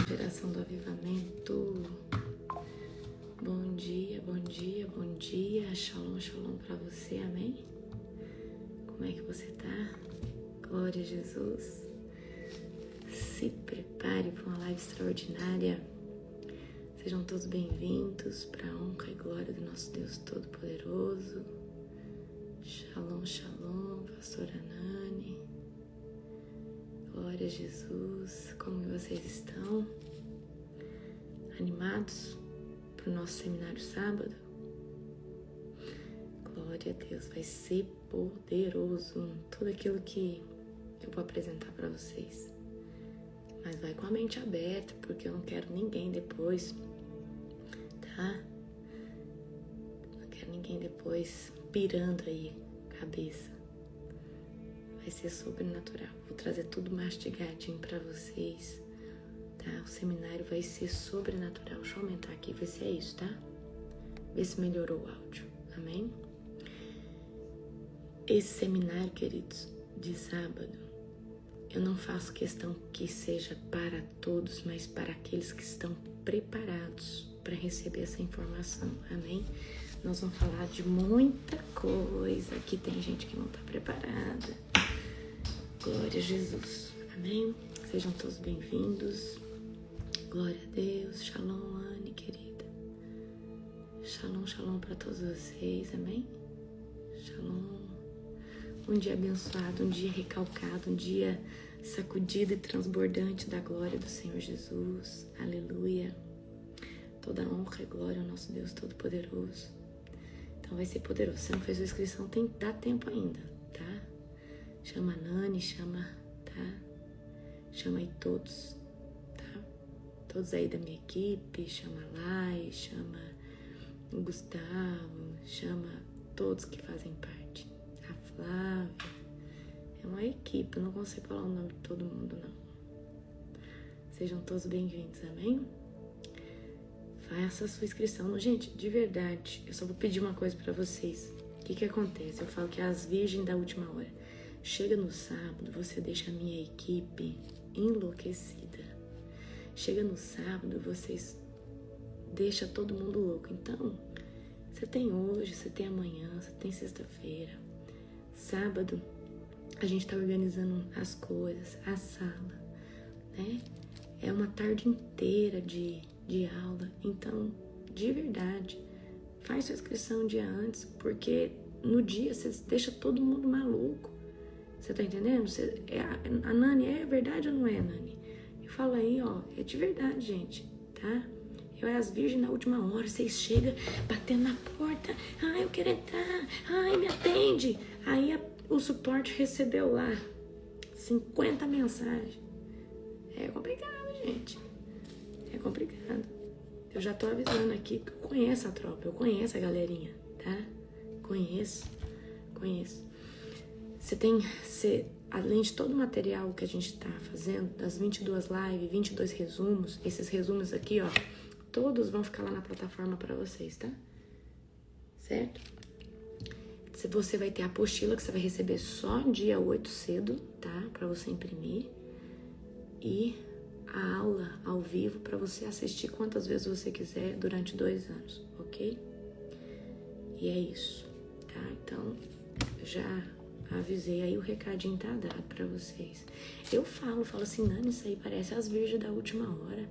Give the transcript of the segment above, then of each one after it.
Geração do Avivamento. Bom dia, bom dia, bom dia. Shalom, shalom para você, amém? Como é que você tá? Glória a Jesus. Se prepare para uma live extraordinária. Sejam todos bem-vindos para a honra e glória do nosso Deus Todo-Poderoso. Shalom, shalom, pastora Nani. Glória a Jesus. Como vocês estão? Animados para o nosso seminário sábado? Glória a Deus, vai ser poderoso tudo aquilo que eu vou apresentar para vocês. Mas vai com a mente aberta, porque eu não quero ninguém depois, tá? Não quero ninguém depois pirando aí a cabeça. Vai ser sobrenatural. Vou trazer tudo mastigadinho para vocês, tá? O seminário vai ser sobrenatural. Deixa eu aumentar aqui, ver se é isso, tá? Ver se melhorou o áudio, amém? Esse seminário, queridos, de sábado, eu não faço questão que seja para todos, mas para aqueles que estão preparados para receber essa informação, amém? Nós vamos falar de muita coisa. Aqui tem gente que não está preparada. Glória a Jesus, amém? Sejam todos bem-vindos. Glória a Deus. Shalom, Anne, querida. Shalom, shalom para todos vocês, amém? Shalom. Um dia abençoado, um dia recalcado, um dia sacudido e transbordante da glória do Senhor Jesus. Aleluia. Toda honra e glória ao nosso Deus Todo-Poderoso. Então vai ser poderoso. Se não fez sua inscrição, dá tempo ainda, tá? Chama a Nani, tá? Chama aí todos, tá? Todos aí da minha equipe, chama a Lai, chama o Gustavo, chama todos que fazem parte. A Flávia. É uma equipe, eu não consigo falar o nome de todo mundo, não. Sejam todos bem-vindos, amém? Faça a sua inscrição. Gente, de verdade, eu só vou pedir uma coisa pra vocês. O que acontece? Eu falo que é as virgens da última hora. Chega no sábado, você deixa a minha equipe enlouquecida. Chega no sábado, vocês deixam todo mundo louco. Então, você tem hoje, você tem amanhã, você tem sexta-feira. Sábado, a gente tá organizando as coisas, a sala, né? É uma tarde inteira de aula. Então, de verdade, faz sua inscrição um dia antes, porque no dia você deixa todo mundo maluco. Você tá entendendo? A Nani, é verdade ou não é, Nani? Eu falo aí, ó, é de verdade, gente, tá? Eu é as virgens na última hora, vocês chegam batendo na porta. Ai, eu quero entrar. Ai, me atende. Aí o suporte recebeu lá 50 mensagens. É complicado, gente. É complicado. Eu já tô avisando aqui, porque eu conheço a tropa, eu conheço a galerinha, tá? Conheço. Além de todo o material que a gente tá fazendo, das 22 lives, 22 resumos, esses resumos aqui, ó, todos vão ficar lá na plataforma para vocês, tá? Certo? Você vai ter a apostila que você vai receber só dia 8 cedo, tá? Para você imprimir. E a aula ao vivo para você assistir quantas vezes você quiser durante 2 anos, ok? E é isso, tá? Então, já avisei aí, o recadinho tá dado pra vocês. Eu falo assim, Nani, isso aí parece as virgens da última hora.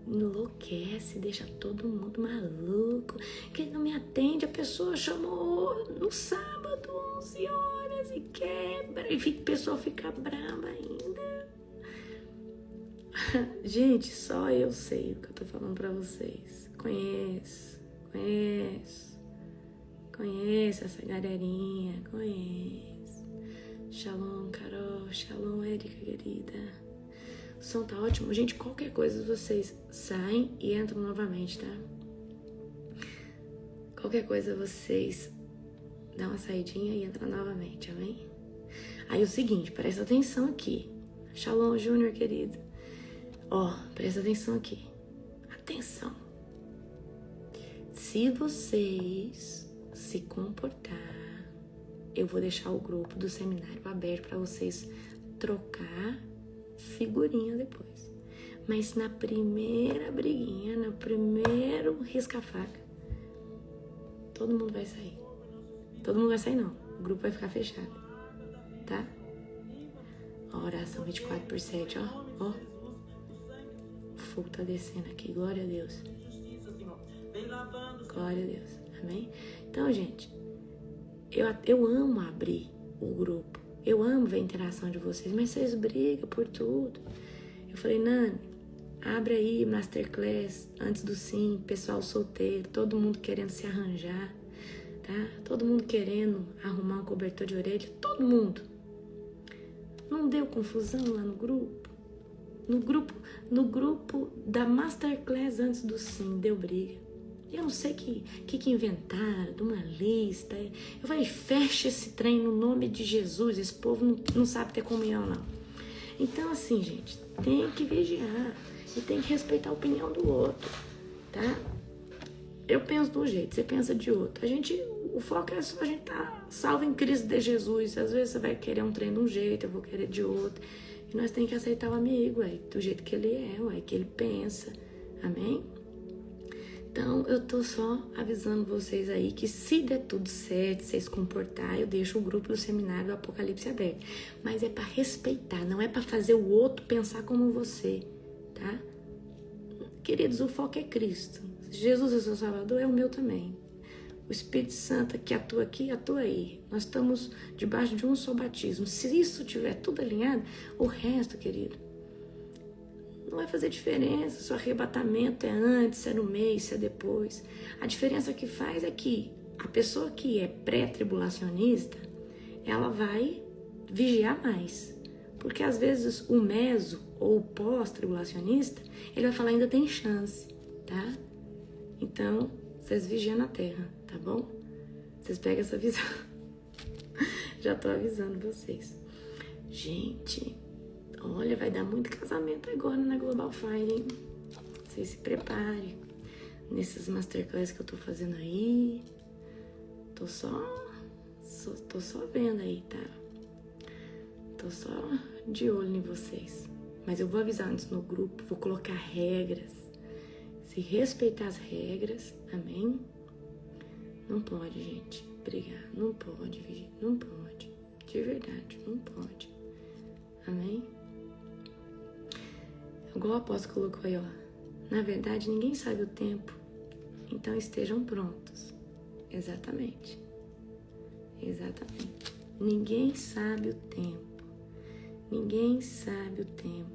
Enlouquece, deixa todo mundo maluco. Quem não me atende, a pessoa chamou no sábado, 11 horas e quebra. E a pessoa fica brava ainda. Gente, só eu sei o que eu tô falando pra vocês. Conheço essa galerinha, conheço. Shalom, Carol, shalom, Érica, querida. O som tá ótimo. Gente, qualquer coisa vocês saem e entram novamente, tá? Qualquer coisa vocês dão uma saidinha e entram novamente, amém? Aí o seguinte, presta atenção aqui. Shalom, Júnior, querido. Ó, presta atenção aqui. Atenção. Se vocês se comportar, eu vou deixar o grupo do seminário aberto para vocês trocar figurinha depois. Mas na primeira briguinha, no primeiro risca-faca, todo mundo vai sair. Todo mundo vai sair não, o grupo vai ficar fechado, tá? Ó, oração 24/7, ó. O fogo tá descendo aqui, glória a Deus. Glória a Deus, amém? Então, gente, eu amo abrir o grupo. Eu amo ver a interação de vocês, mas vocês brigam por tudo. Eu falei, Nani, abre aí Masterclass antes do sim, pessoal solteiro, todo mundo querendo se arranjar, tá? Todo mundo querendo arrumar um cobertor de orelha, todo mundo. Não deu confusão lá no grupo? No grupo da Masterclass antes do sim, deu briga. Eu não sei que inventaram, de uma lista. Eu falei, fecha esse trem no nome de Jesus. Esse povo não sabe ter comunhão, não. Então, assim, gente, tem que vigiar e tem que respeitar a opinião do outro, tá? Eu penso de um jeito, você pensa de outro. O foco é só a gente estar salvo em Cristo de Jesus. Às vezes você vai querer um trem de um jeito, eu vou querer de outro. E nós temos que aceitar o amigo, do jeito que ele é, que ele pensa. Amém? Então, eu tô só avisando vocês aí que se der tudo certo, vocês comportar, eu deixo o grupo do seminário do Apocalipse aberto. Mas é para respeitar, não é para fazer o outro pensar como você, tá? Queridos, o foco é Cristo. Jesus é o seu Salvador, é o meu também. O Espírito Santo que atua aqui, atua aí. Nós estamos debaixo de um só batismo. Se isso tiver tudo alinhado, o resto, querido, não vai fazer diferença se o arrebatamento é antes, se é no meio, se é depois. A diferença que faz é que a pessoa que é pré-tribulacionista, ela vai vigiar mais. Porque às vezes o meso ou o pós-tribulacionista, ele vai falar ainda tem chance, tá? Então, vocês vigiam na terra, tá bom? Vocês pegam essa visão. Já tô avisando vocês. Gente, olha, vai dar muito casamento agora na Global Fire, hein? Vocês se preparem. Nesses masterclass que eu tô fazendo aí. Tô só vendo aí, tá? Tô só de olho em vocês. Mas eu vou avisar antes no grupo, vou colocar regras. Se respeitar as regras, amém? Não pode, gente, brigar. Não pode, Virgínia, não pode. De verdade, não pode. Amém? Igual o apóstolo colocou aí, ó. Na verdade, ninguém sabe o tempo. Então estejam prontos. Exatamente. Exatamente. Ninguém sabe o tempo. Ninguém sabe o tempo.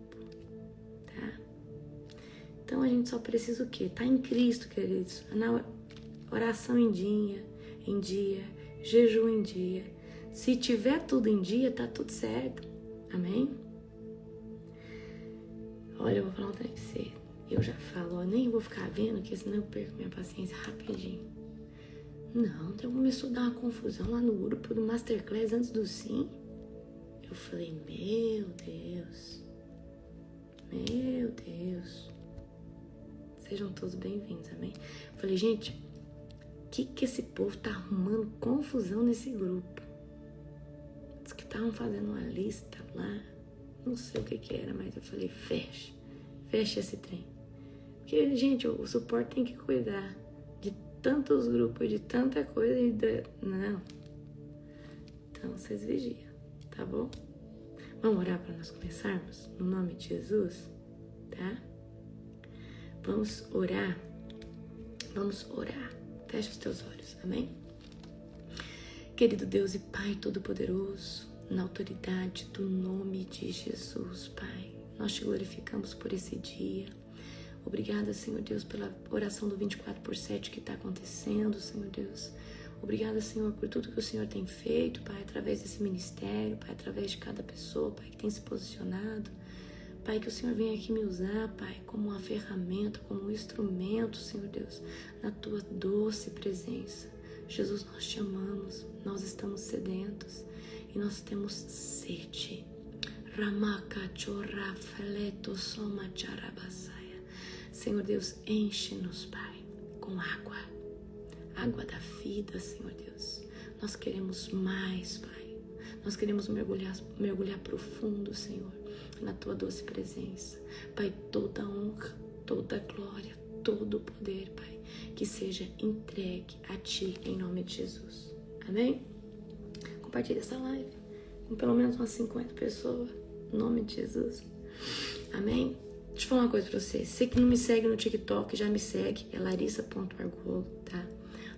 Tá? Então a gente só precisa o quê? Tá em Cristo, queridos. Na oração em dia, jejum em dia. Se tiver tudo em dia, tá tudo certo. Amém? Olha, eu vou falar um trem pra você. Eu já falo, ó, nem vou ficar vendo, porque senão eu perco minha paciência rapidinho. Não, então começou a dar uma confusão lá no grupo do Masterclass antes do sim. Eu falei, meu Deus. Meu Deus. Sejam todos bem-vindos, amém? Eu falei, gente, o que esse povo tá arrumando confusão nesse grupo? Diz que estavam fazendo uma lista lá. Não sei o que era, mas eu falei, fecha esse trem. Porque, gente, o suporte tem que cuidar de tantos grupos, de tanta coisa. Não. Então, vocês vigiam, tá bom? Vamos orar para nós começarmos? No nome de Jesus, tá? Vamos orar. Fecha os teus olhos, amém? Querido Deus e Pai Todo-Poderoso, na autoridade do nome de Jesus, Pai, nós te glorificamos por esse dia. Obrigada, Senhor Deus, pela oração do 24/7 que está acontecendo, Senhor Deus. Obrigada, Senhor, por tudo que o Senhor tem feito, Pai, através desse ministério, Pai, através de cada pessoa, Pai, que tem se posicionado. Pai, que o Senhor venha aqui me usar, Pai, como uma ferramenta, como um instrumento, Senhor Deus, na Tua doce presença. Jesus, nós te amamos, nós estamos sedentos e nós temos sede. Senhor Deus, enche-nos, Pai, com água da vida, Senhor Deus. Nós queremos mais, Pai. Nós queremos mergulhar profundo, Senhor. na tua doce presença. Pai, toda honra, toda glória, todo o poder, Pai, que seja entregue a Ti em nome de Jesus. Amém? Compartilhe essa live com pelo menos umas 50 pessoas, em nome de Jesus. Amém? Deixa eu falar uma coisa pra você. Você que não me segue no TikTok, já me segue, é larissa.argolo, tá?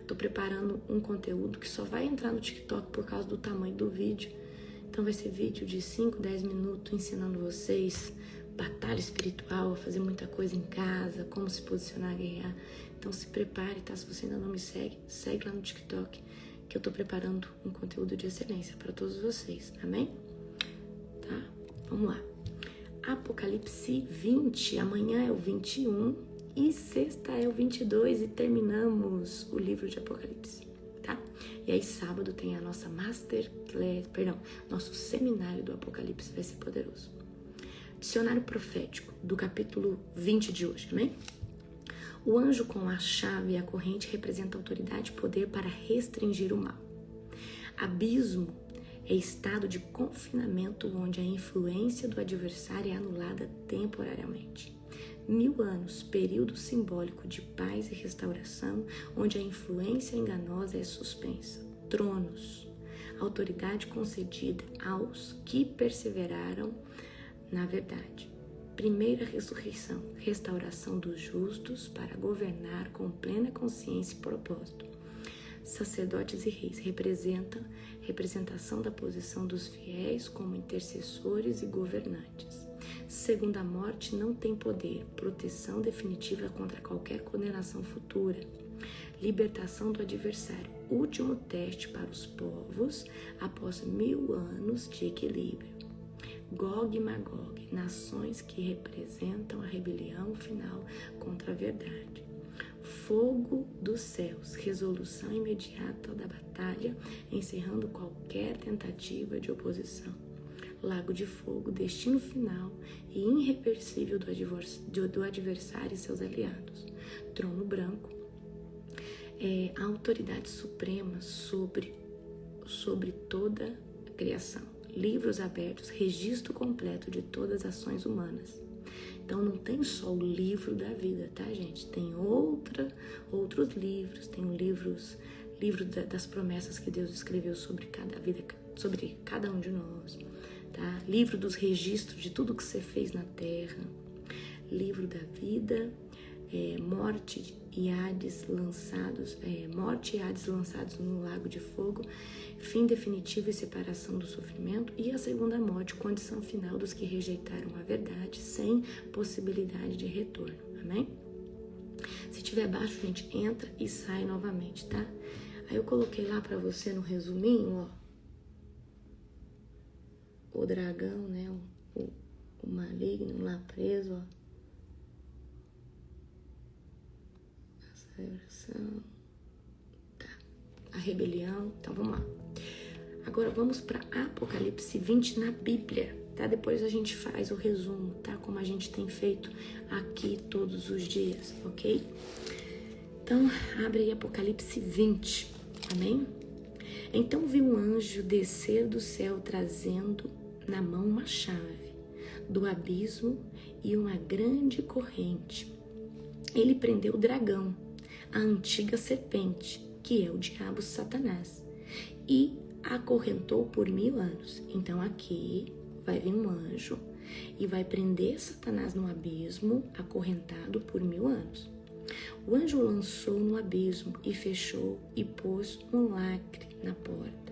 Tô preparando um conteúdo que só vai entrar no TikTok por causa do tamanho do vídeo. Então vai ser vídeo de 5, 10 minutos ensinando vocês batalha espiritual, fazer muita coisa em casa, como se posicionar, guerrear. Então se prepare, tá? Se você ainda não me segue, segue lá no TikTok, que eu tô preparando um conteúdo de excelência para todos vocês. Amém? Tá? Vamos lá. Apocalipse 20, amanhã é o 21 e sexta é o 22 e terminamos o livro de Apocalipse, tá? E aí sábado tem a nossa nosso seminário do Apocalipse, vai ser poderoso. Dicionário profético do capítulo 20 de hoje, amém? O anjo com a chave e a corrente representa autoridade e poder para restringir o mal. Abismo é estado de confinamento onde a influência do adversário é anulada temporariamente. 1000 anos, período simbólico de paz e restauração, onde a influência enganosa é suspensa. Tronos, autoridade concedida aos que perseveraram na verdade. Primeira ressurreição, restauração dos justos para governar com plena consciência e propósito. Sacerdotes e reis representação da posição dos fiéis como intercessores e governantes. Segunda morte não tem poder, proteção definitiva contra qualquer condenação futura. Libertação do adversário, último teste para os povos após 1000 anos de equilíbrio. Gog e Magog, nações que representam a rebelião final contra a verdade. Fogo dos céus, resolução imediata da batalha, encerrando qualquer tentativa de oposição. Lago de fogo, destino final e irreversível do adversário e seus aliados. Trono branco, a autoridade suprema sobre toda a criação. Livros abertos, registro completo de todas as ações humanas. Então não tem só o livro da vida, tá, gente? Tem outros livros, tem livro das promessas que Deus escreveu sobre cada vida, sobre cada um de nós, tá? Livro dos registros de tudo que você fez na terra. Livro da vida, morte e Hades lançados no lago de fogo, fim definitivo e separação do sofrimento, e a segunda morte, condição final dos que rejeitaram a verdade sem possibilidade de retorno, amém? Se tiver baixo, gente, entra e sai novamente, tá? Aí eu coloquei lá pra você no resuminho, ó, o dragão, né, o maligno lá preso, ó. Tá. A rebelião. Então vamos lá. Agora vamos para Apocalipse 20 na Bíblia, tá? Depois a gente faz o resumo, tá? Como a gente tem feito aqui todos os dias, ok? Então abre aí Apocalipse 20, amém? Então vi um anjo descer do céu trazendo na mão uma chave do abismo e uma grande corrente. Ele prendeu o dragão, a antiga serpente, que é o diabo Satanás, e acorrentou por 1000 anos. Então aqui vai vir um anjo e vai prender Satanás no abismo, acorrentado por 1000 anos. O anjo o lançou no abismo e fechou e pôs um lacre na porta,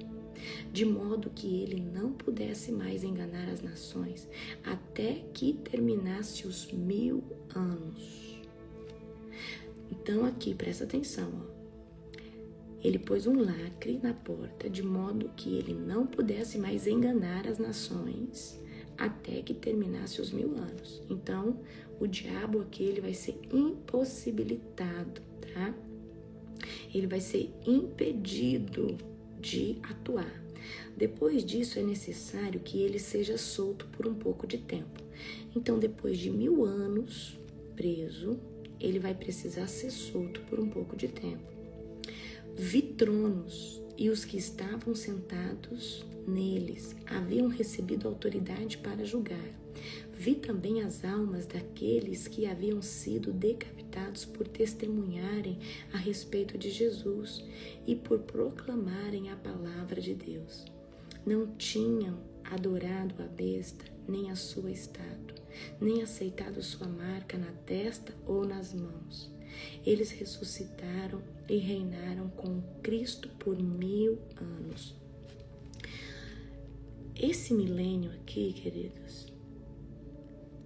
de modo que ele não pudesse mais enganar as nações, até que terminasse os 1000 anos. Então aqui, presta atenção, ó. Ele pôs um lacre na porta, de modo que ele não pudesse mais enganar as nações até que terminasse os 1000 anos. Então, o diabo aqui, ele vai ser impossibilitado, tá? Ele vai ser impedido de atuar. Depois disso, é necessário que ele seja solto por um pouco de tempo. Então, depois de 1000 anos preso, ele vai precisar ser solto por um pouco de tempo. Vi tronos, e os que estavam sentados neles haviam recebido autoridade para julgar. Vi também as almas daqueles que haviam sido decapitados por testemunharem a respeito de Jesus e por proclamarem a palavra de Deus. Não tinham adorado a besta, nem a sua estátua, nem aceitado sua marca na testa ou nas mãos. Eles ressuscitaram e reinaram com Cristo por 1000 anos. Esse milênio aqui, queridos,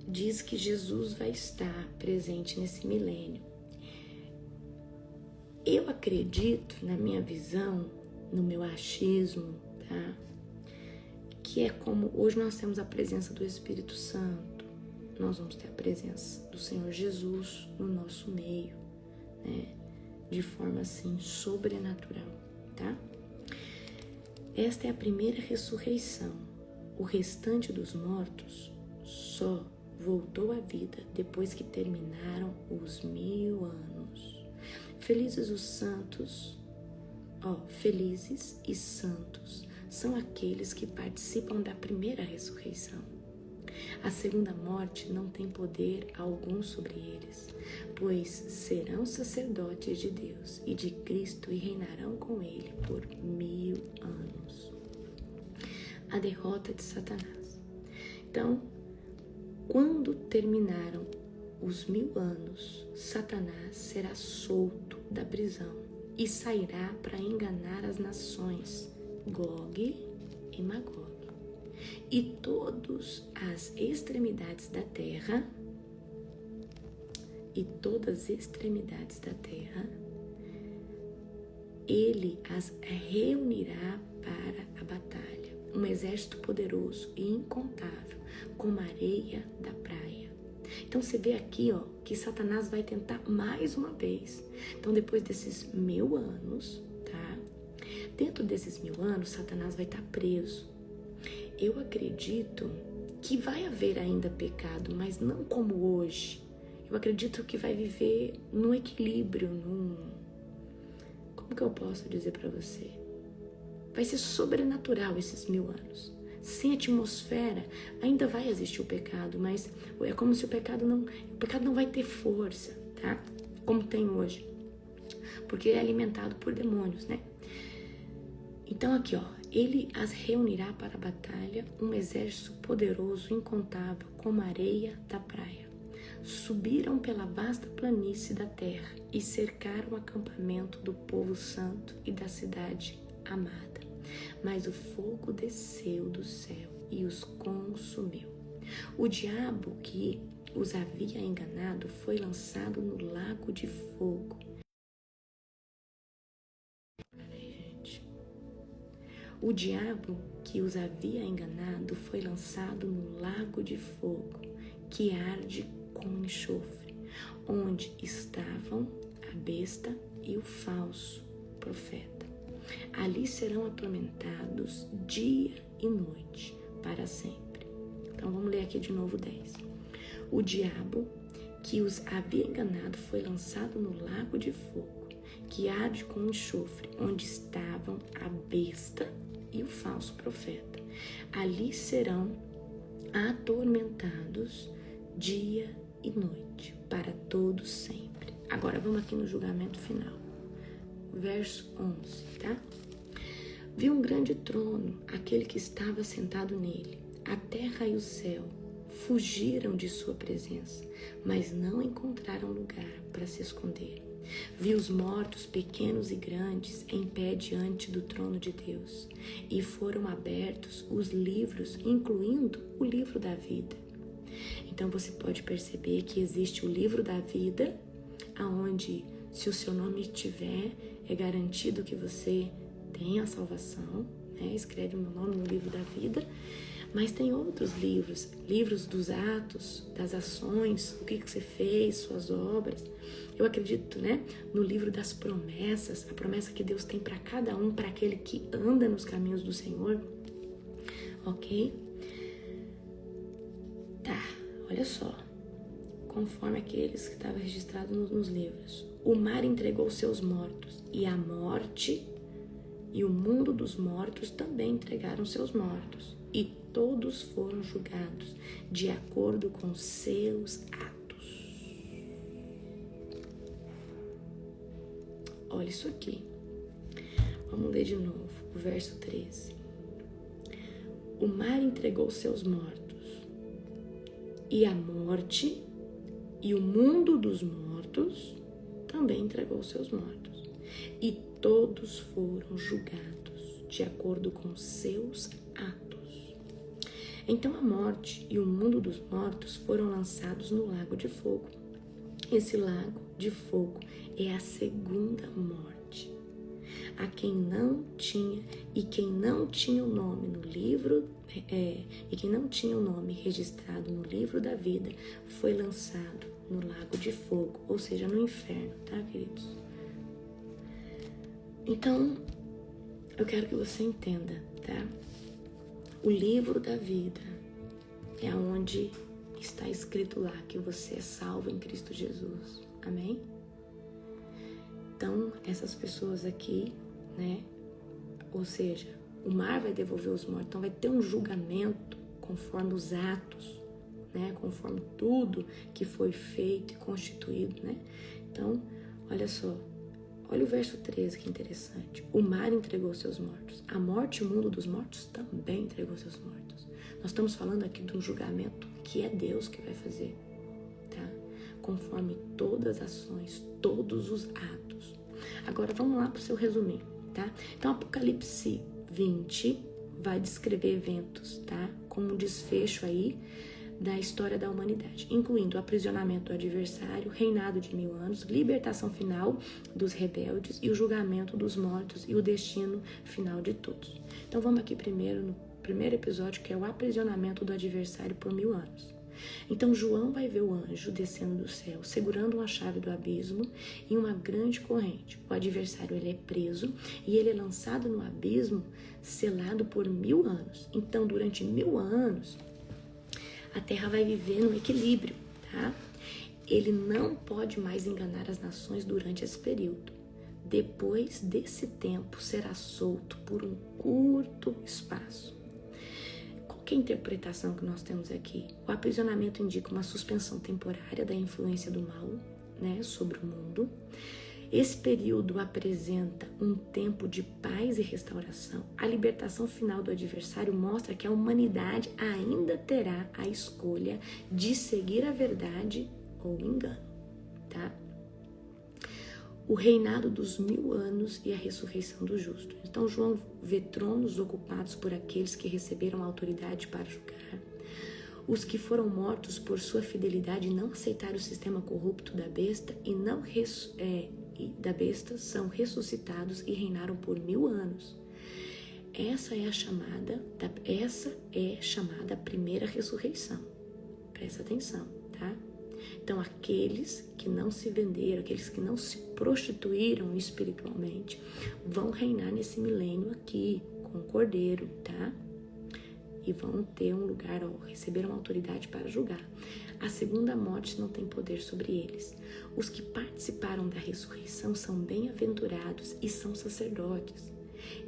diz que Jesus vai estar presente nesse milênio. Eu acredito, na minha visão, no meu achismo, tá? Que é como hoje nós temos a presença do Espírito Santo, nós vamos ter a presença do Senhor Jesus no nosso meio, né? De forma assim sobrenatural, tá? Esta é a primeira ressurreição. O restante dos mortos só voltou à vida depois que terminaram os 1000 anos. Felizes os santos, felizes e santos são aqueles que participam da primeira ressurreição. A segunda morte não tem poder algum sobre eles, pois serão sacerdotes de Deus e de Cristo e reinarão com ele por 1000 anos. A derrota de Satanás. Então, quando terminaram os 1000 anos, Satanás será solto da prisão e sairá para enganar as nações, Gog e Magog. E todas as extremidades da terra, ele as reunirá para a batalha. Um exército poderoso e incontável, como a areia da praia. Então você vê aqui, que Satanás vai tentar mais uma vez. Então depois desses 1000 anos, tá? Dentro desses 1000 anos, Satanás vai estar preso. Eu acredito que vai haver ainda pecado, mas não como hoje. Eu acredito que vai viver num equilíbrio, como que eu posso dizer para você? Vai ser sobrenatural esses 1000 anos. Sem atmosfera, ainda vai existir o pecado, mas é como se o pecado não vai ter força, tá? Como tem hoje. Porque é alimentado por demônios, né? Então aqui, ele as reunirá para a batalha, um exército poderoso, incontável, como a areia da praia. Subiram pela vasta planície da terra e cercaram o acampamento do povo santo e da cidade amada. Mas o fogo desceu do céu e os consumiu. O diabo que os havia enganado foi lançado no lago de fogo. O diabo que os havia enganado foi lançado no lago de fogo, que arde com enxofre, onde estavam a besta e o falso profeta. Ali serão atormentados dia e noite, para sempre. Então vamos ler aqui de novo 10. O diabo que os havia enganado foi lançado no lago de fogo, que arde com enxofre, onde estavam a besta e o falso profeta. Ali serão atormentados dia e noite, para todo sempre. Agora vamos aqui no julgamento final. Verso 11, tá? Vi um grande trono, aquele que estava sentado nele. A terra e o céu fugiram de sua presença, mas não encontraram lugar para se esconder. Vi os mortos, pequenos e grandes, em pé diante do trono de Deus, e foram abertos os livros, incluindo o livro da vida. Então você pode perceber que existe o livro da vida, aonde, se o seu nome estiver, é garantido que você tenha a salvação, né? Escreve o meu nome no livro da vida. Mas tem outros livros, livros dos atos, das ações, o que você fez, suas obras. Eu acredito, né, no livro das promessas, a promessa que Deus tem para cada um, para aquele que anda nos caminhos do Senhor. Ok? Tá, olha só. Conforme aqueles que estavam registrados nos livros. O mar entregou seus mortos, e a morte e o mundo dos mortos também entregaram seus mortos. E todos foram julgados de acordo com seus atos. Olha isso aqui. Vamos ler de novo o verso 13. O mar entregou seus mortos, e a morte e o mundo dos mortos também entregou seus mortos. E todos foram julgados de acordo com seus atos. Então a morte e o mundo dos mortos foram lançados no lago de fogo. Esse lago de fogo é a segunda morte. A quem não tinha o nome no livro e quem não tinha o nome registrado no livro da vida foi lançado no lago de fogo, ou seja, no inferno, tá, queridos? Então, eu quero que você entenda, tá? O livro da vida é onde está escrito lá que você é salvo em Cristo Jesus. Amém? Então, essas pessoas aqui, né? Ou seja, o mar vai devolver os mortos. Então, vai ter um julgamento conforme os atos, né? Conforme tudo que foi feito e constituído, né? Então, olha só. Olha o verso 13, que interessante. O mar entregou seus mortos. A morte e o mundo dos mortos também entregou seus mortos. Nós estamos falando aqui de um julgamento que é Deus que vai fazer, tá? Conforme todas as ações, todos os atos. Agora vamos lá para o seu resuminho, tá? Então Apocalipse 20 vai descrever eventos, tá? Como um desfecho aí da história da humanidade, incluindo o aprisionamento do adversário, reinado de 1000 anos, libertação final dos rebeldes e o julgamento dos mortos e o destino final de todos. Então vamos aqui primeiro no primeiro episódio, que é o aprisionamento do adversário por 1000 anos. Então João vai ver o anjo descendo do céu, segurando uma chave do abismo em uma grande corrente. O adversário ele é preso e ele é lançado no abismo, selado por 1000 anos. Então durante 1000 anos a terra vai viver no equilíbrio, tá? Ele não pode mais enganar as nações durante esse período. Depois desse tempo, será solto por um curto espaço. Qual que é a interpretação que nós temos aqui? O aprisionamento indica uma suspensão temporária da influência do mal, né, sobre o mundo. Esse período apresenta um tempo de paz e restauração. A libertação final do adversário mostra que a humanidade ainda terá a escolha de seguir a verdade ou o engano, tá? O reinado dos 1000 anos e a ressurreição do justo. Então João vê tronos ocupados por aqueles que receberam autoridade para julgar. Os que foram mortos por sua fidelidade e não aceitaram o sistema corrupto da besta são ressuscitados e reinaram por 1000 anos. Essa é chamada primeira ressurreição. Presta atenção, tá? Então, aqueles que não se venderam, aqueles que não se prostituíram espiritualmente, vão reinar nesse milênio aqui, com o Cordeiro, tá? E vão ter um lugar, receber uma autoridade para julgar. A segunda morte não tem poder sobre eles. Os que participaram da ressurreição são bem-aventurados e são sacerdotes.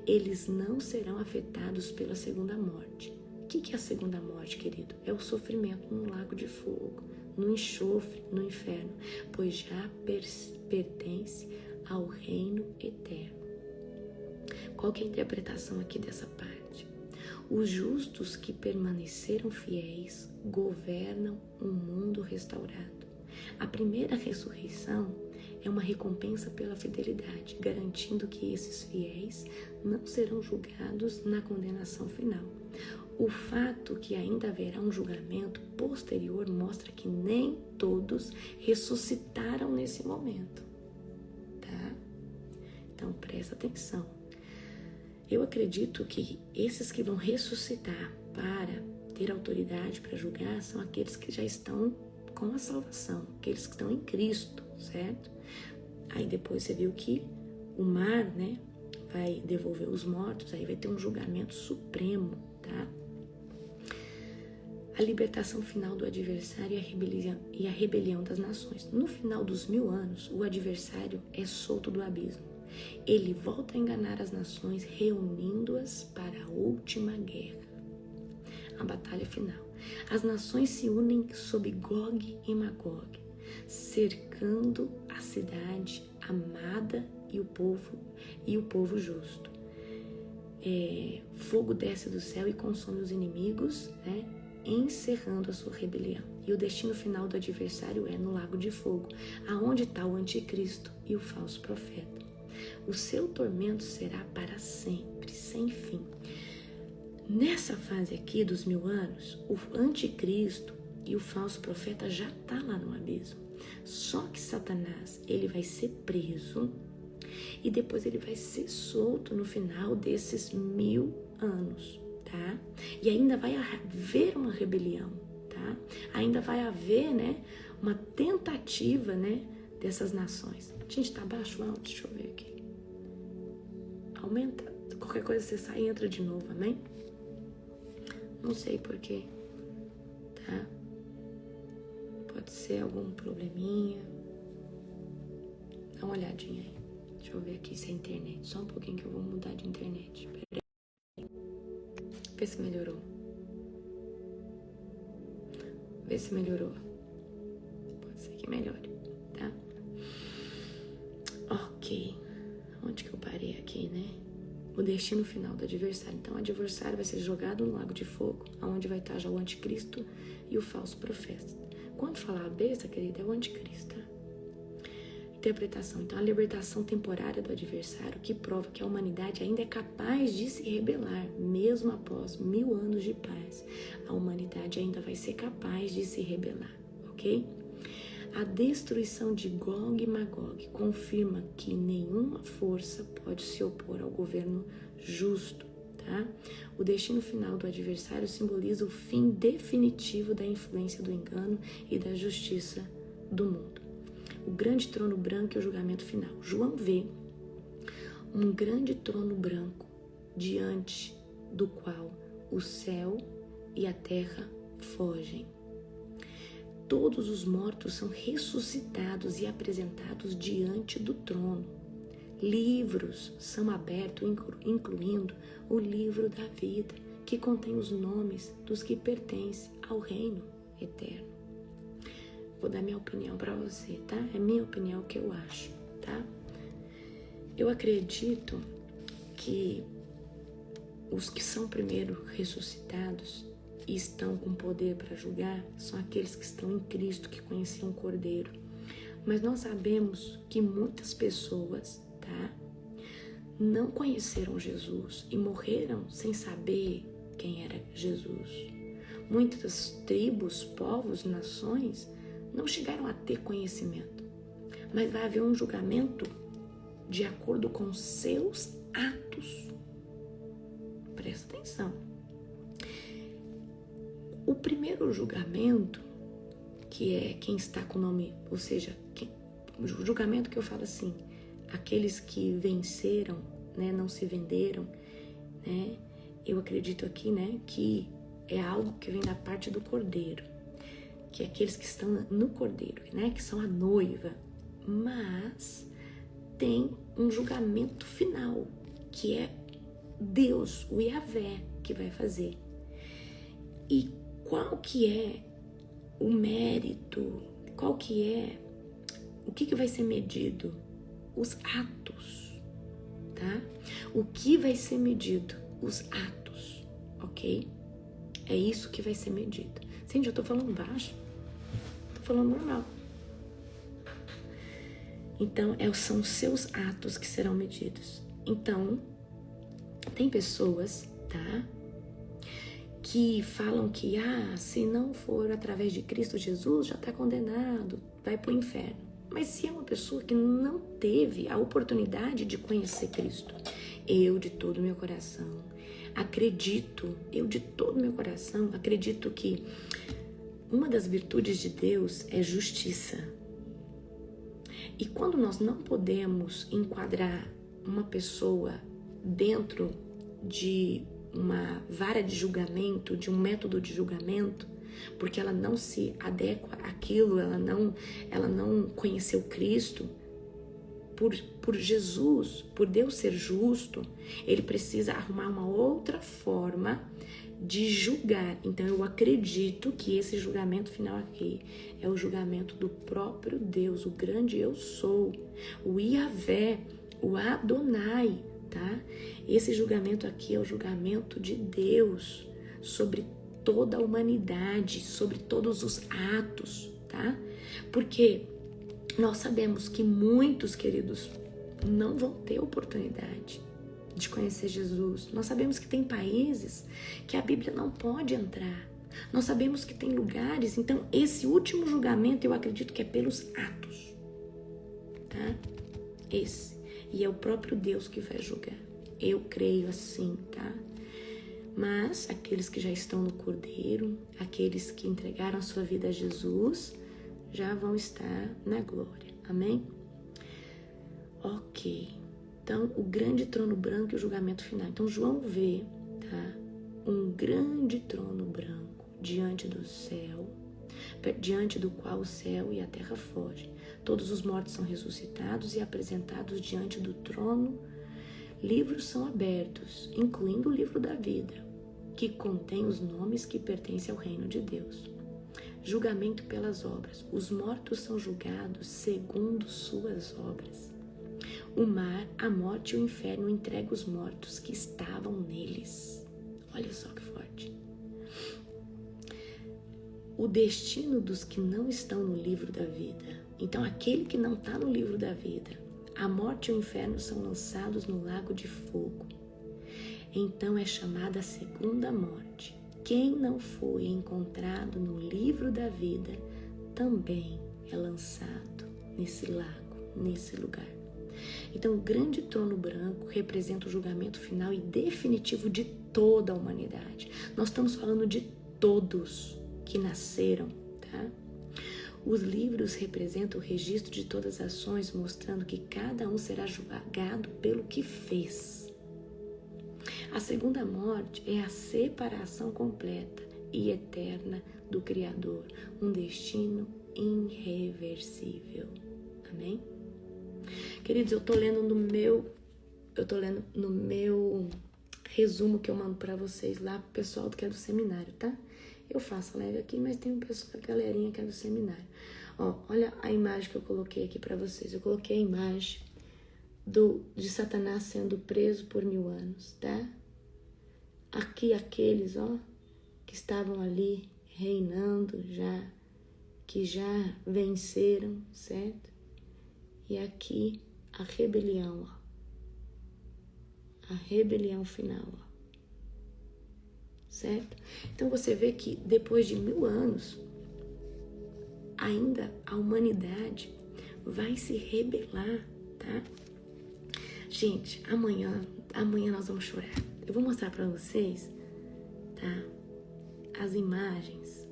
Eles não serão afetados pela segunda morte. O que é a segunda morte, querido? É o sofrimento no lago de fogo, no enxofre, no inferno, pois já pertence ao reino eterno. Qual que é a interpretação aqui dessa parte? Os justos que permaneceram fiéis governam um mundo restaurado. A primeira ressurreição é uma recompensa pela fidelidade, garantindo que esses fiéis não serão julgados na condenação final. O fato que ainda haverá um julgamento posterior mostra que nem todos ressuscitaram nesse momento, tá? Então presta atenção. Eu acredito que esses que vão ressuscitar para ter autoridade para julgar são aqueles que já estão com a salvação, aqueles que estão em Cristo, certo? Aí depois você viu que o mar, né, vai devolver os mortos, aí vai ter um julgamento supremo, tá? A libertação final do adversário e a rebelião das nações. No final dos 1000 anos, o adversário é solto do abismo. Ele volta a enganar as nações, reunindo-as para a última guerra. a batalha final. As nações se unem sob Gog e Magog, cercando a cidade amada e o povo justo. Fogo desce do céu e consome os inimigos, né, encerrando a sua rebelião. E o destino final do adversário é no lago de fogo, aonde está o anticristo e o falso profeta. O seu tormento será para sempre, sem fim. Nessa fase aqui dos 1000 anos, o anticristo e o falso profeta já está lá no abismo. Só que Satanás, ele vai ser preso e depois ele vai ser solto no final desses 1000 anos, tá? E ainda vai haver uma rebelião, tá? Ainda vai haver, né, uma tentativa, né, dessas nações. Gente, tá baixo ou alto? Deixa eu ver aqui. Aumenta. Qualquer coisa você sai e entra de novo, amém? Não sei porquê, tá? Pode ser algum probleminha. Dá uma olhadinha aí. Deixa eu ver aqui se é internet. Só um pouquinho que eu vou mudar de internet. Peraí. Vê se melhorou. Vê se melhorou. Pode ser que melhore, tá? Ok. Onde que eu parei aqui, né? O destino final do adversário. Então, o adversário vai ser jogado no lago de fogo, onde vai estar já o anticristo e o falso profeta. Quando falar a besta, querida, é o anticristo, tá? Interpretação. Então, a libertação temporária do adversário, que prova que a humanidade ainda é capaz de se rebelar, mesmo após 1000 anos de paz. A humanidade ainda vai ser capaz de se rebelar, ok? A destruição de Gog e Magog confirma que nenhuma força pode se opor ao governo justo, tá? O destino final do adversário simboliza o fim definitivo da influência do engano e da justiça do mundo. O grande trono branco e o julgamento final. João vê um grande trono branco diante do qual o céu e a terra fogem. Todos os mortos são ressuscitados e apresentados diante do trono. Livros são abertos, incluindo o livro da vida, que contém os nomes dos que pertencem ao reino eterno. Vou dar minha opinião para você, tá? É minha opinião que eu acho, tá? Eu acredito que os que são primeiro ressuscitados e estão com poder para julgar são aqueles que estão em Cristo, que conheciam o Cordeiro. Mas nós sabemos que muitas pessoas, tá, não conheceram Jesus e morreram sem saber quem era Jesus. Muitas tribos, povos, nações não chegaram a ter conhecimento. Mas vai haver um julgamento de acordo com seus atos. Presta atenção. O primeiro julgamento, que é quem está com o nome, ou seja, o julgamento que eu falo assim, aqueles que venceram, né, não se venderam, né, eu acredito aqui, né, que é algo que vem da parte do Cordeiro, que é aqueles que estão no Cordeiro, né, que são a noiva, mas tem um julgamento final, que é Deus, o Yahvé, que vai fazer. E qual que é o mérito, o que vai ser medido? Os atos, tá? O que vai ser medido? Os atos, ok? É isso que vai ser medido. Gente, eu tô falando baixo, tô falando normal. Então, são os seus atos que serão medidos. Então, tem pessoas, tá, que falam que, se não for através de Cristo Jesus, já está condenado, vai para o inferno. Mas se é uma pessoa que não teve a oportunidade de conhecer Cristo, eu de todo o meu coração acredito que uma das virtudes de Deus é justiça. E quando nós não podemos enquadrar uma pessoa dentro de uma vara de julgamento, de um método de julgamento, porque ela não se adequa àquilo, ela não conheceu Cristo, por Jesus, por Deus ser justo, ele precisa arrumar uma outra forma de julgar. Então eu acredito que esse julgamento final aqui é o julgamento do próprio Deus, o grande eu sou, o Yahvé, o Adonai, tá? Esse julgamento aqui é o julgamento de Deus sobre toda a humanidade, sobre todos os atos, tá? Porque nós sabemos que muitos, queridos, não vão ter oportunidade de conhecer Jesus. Nós sabemos que tem países que a Bíblia não pode entrar. Nós sabemos que tem lugares, então esse último julgamento eu acredito que é pelos atos, tá? Esse. E é o próprio Deus que vai julgar. Eu creio assim, tá? Mas aqueles que já estão no Cordeiro, aqueles que entregaram a sua vida a Jesus, já vão estar na glória. Amém? Ok. Então, o grande trono branco e o julgamento final. Então, João vê, tá? Um grande trono branco diante do céu, diante do qual o céu e a terra fogem. Todos os mortos são ressuscitados e apresentados diante do trono. Livros são abertos, incluindo o livro da vida, que contém os nomes que pertencem ao reino de Deus. Julgamento pelas obras. Os mortos são julgados segundo suas obras. O mar, a morte e o inferno entregam os mortos que estavam neles. Olha só que forte. O destino dos que não estão no livro da vida. Então, aquele que não está no livro da vida, a morte e o inferno são lançados no lago de fogo. Então, é chamada a segunda morte. Quem não foi encontrado no livro da vida também é lançado nesse lago, nesse lugar. Então, o grande trono branco representa o julgamento final e definitivo de toda a humanidade. Nós estamos falando de todos que nasceram, tá? Os livros representam o registro de todas as ações, mostrando que cada um será julgado pelo que fez. A segunda morte é a separação completa e eterna do Criador, um destino irreversível. Amém? Queridos, eu tô lendo no meu resumo que eu mando para vocês lá, pro pessoal que é do seminário, tá? Eu faço a live aqui, mas tem a galerinha que é do seminário. Ó, olha a imagem que eu coloquei aqui para vocês. Eu coloquei a imagem de Satanás sendo preso por 1000 anos, tá? Aqui aqueles, ó, que estavam ali reinando já, que já venceram, certo? E aqui a rebelião, ó. A rebelião final, ó. Certo? Então você vê que depois de 1000 anos, ainda a humanidade vai se rebelar, tá? Gente, amanhã nós vamos chorar. Eu vou mostrar pra vocês, tá? As imagens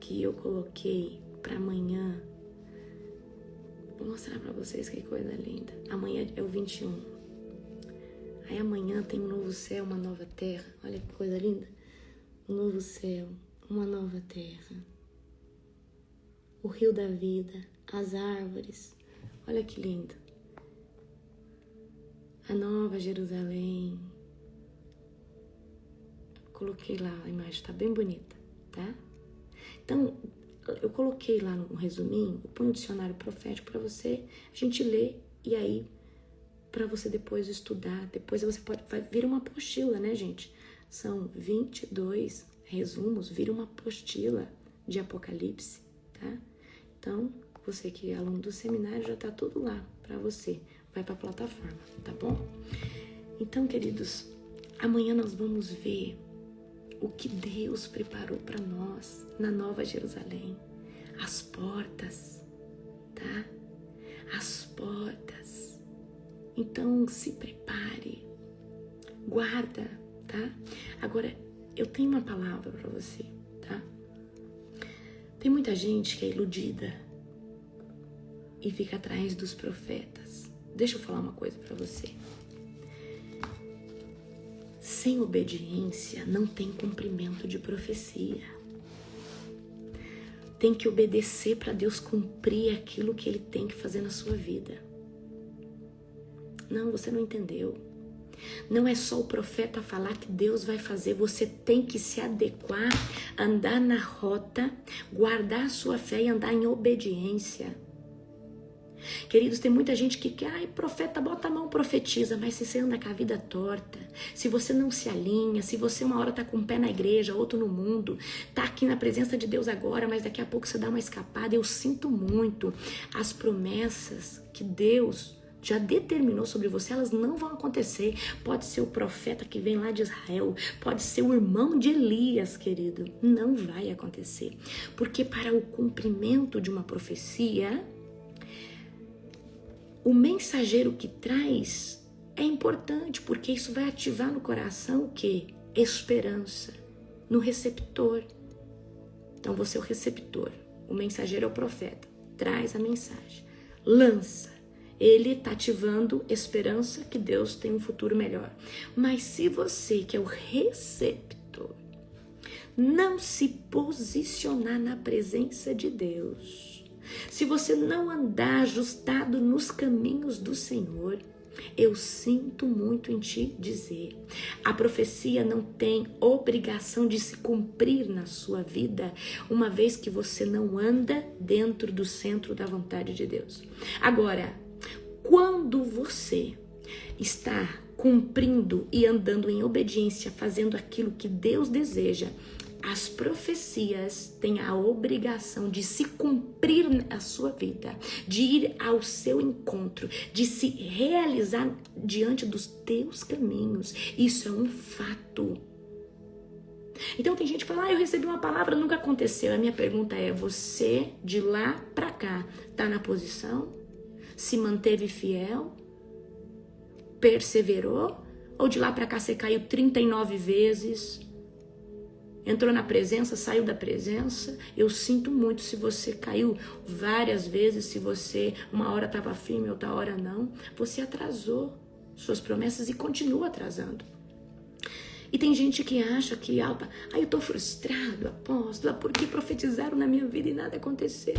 que eu coloquei pra amanhã. Vou mostrar pra vocês que coisa linda. Amanhã é o 21. Aí amanhã tem um novo céu, uma nova terra. Olha que coisa linda. Um novo céu, uma nova terra. O rio da vida, as árvores. Olha que lindo. A nova Jerusalém. Coloquei lá a imagem, tá bem bonita, tá? Então, eu coloquei lá no resuminho, eu ponho um dicionário profético para você, a gente ler e aí para você depois estudar. Depois você vai vir uma apostila, né, gente? São 22 resumos, vira uma apostila de Apocalipse, tá? Então, você que é aluno do seminário, já tá tudo lá para você. Vai para a plataforma, tá bom? Então, queridos, amanhã nós vamos ver o que Deus preparou para nós na Nova Jerusalém. As portas, tá? As portas. Então, se prepare. Guarda, tá? Agora, eu tenho uma palavra para você, tá? Tem muita gente que é iludida e fica atrás dos profetas. Deixa eu falar uma coisa para você. Sem obediência não tem cumprimento de profecia. Tem que obedecer para Deus cumprir aquilo que Ele tem que fazer na sua vida. Não, você não entendeu. Não é só o profeta falar que Deus vai fazer, você tem que se adequar, andar na rota, guardar a sua fé e andar em obediência. Queridos, tem muita gente que quer, ai, profeta, bota a mão, profetiza, mas se você anda com a vida torta, se você não se alinha, se você uma hora tá com um pé na igreja, outro no mundo, tá aqui na presença de Deus agora, mas daqui a pouco você dá uma escapada, eu sinto muito, as promessas que Deus já determinou sobre você, elas não vão acontecer. Pode ser o profeta que vem lá de Israel, pode ser o irmão de Elias, querido, não vai acontecer, porque para o cumprimento de uma profecia, o mensageiro que traz é importante, porque isso vai ativar no coração o quê? Esperança, no receptor. Então você é o receptor, o mensageiro é o profeta, traz a mensagem, lança. Ele está ativando esperança que Deus tem um futuro melhor. Mas se você, que é o receptor, não se posicionar na presença de Deus, se você não andar ajustado nos caminhos do Senhor, eu sinto muito em te dizer, a profecia não tem obrigação de se cumprir na sua vida, uma vez que você não anda dentro do centro da vontade de Deus. Agora, quando você está cumprindo e andando em obediência, fazendo aquilo que Deus deseja, as profecias têm a obrigação de se cumprir na sua vida, de ir ao seu encontro, de se realizar diante dos teus caminhos. Isso é um fato. Então tem gente que fala, eu recebi uma palavra, nunca aconteceu. A minha pergunta é, você de lá pra cá tá na posição? Se manteve fiel? Perseverou? Ou de lá pra cá você caiu 39 vezes? Entrou na presença, saiu da presença? Eu sinto muito se você caiu várias vezes, se você uma hora estava firme, outra hora não. Você atrasou suas promessas e continua atrasando. E tem gente que acha que, eu tô frustrado, apóstola, porque profetizaram na minha vida e nada aconteceu.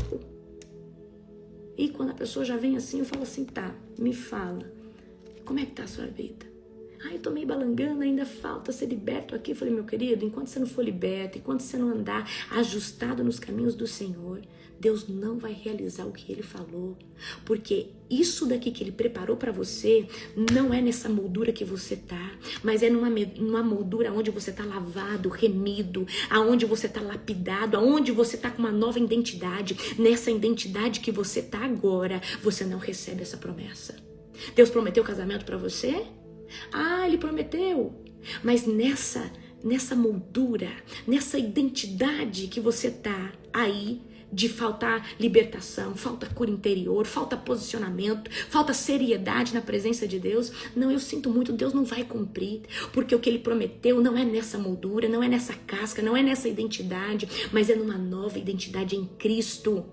E quando a pessoa já vem assim, eu falo assim, tá, me fala, como é que tá a sua vida? Eu tô meio balangando, ainda falta ser liberto aqui. Eu falei, meu querido, enquanto você não for liberto, enquanto você não andar ajustado nos caminhos do Senhor, Deus não vai realizar o que Ele falou. Porque isso daqui que Ele preparou para você, não é nessa moldura que você tá, mas é numa moldura onde você tá lavado, remido, aonde você tá lapidado, aonde você tá com uma nova identidade. Nessa identidade que você tá agora, você não recebe essa promessa. Deus prometeu casamento para você? Ele prometeu, mas nessa moldura, nessa identidade que você tá aí, de faltar libertação, falta cura interior, falta posicionamento, falta seriedade na presença de Deus, não, eu sinto muito, Deus não vai cumprir, porque o que Ele prometeu não é nessa moldura, não é nessa casca, não é nessa identidade, mas é numa nova identidade em Cristo.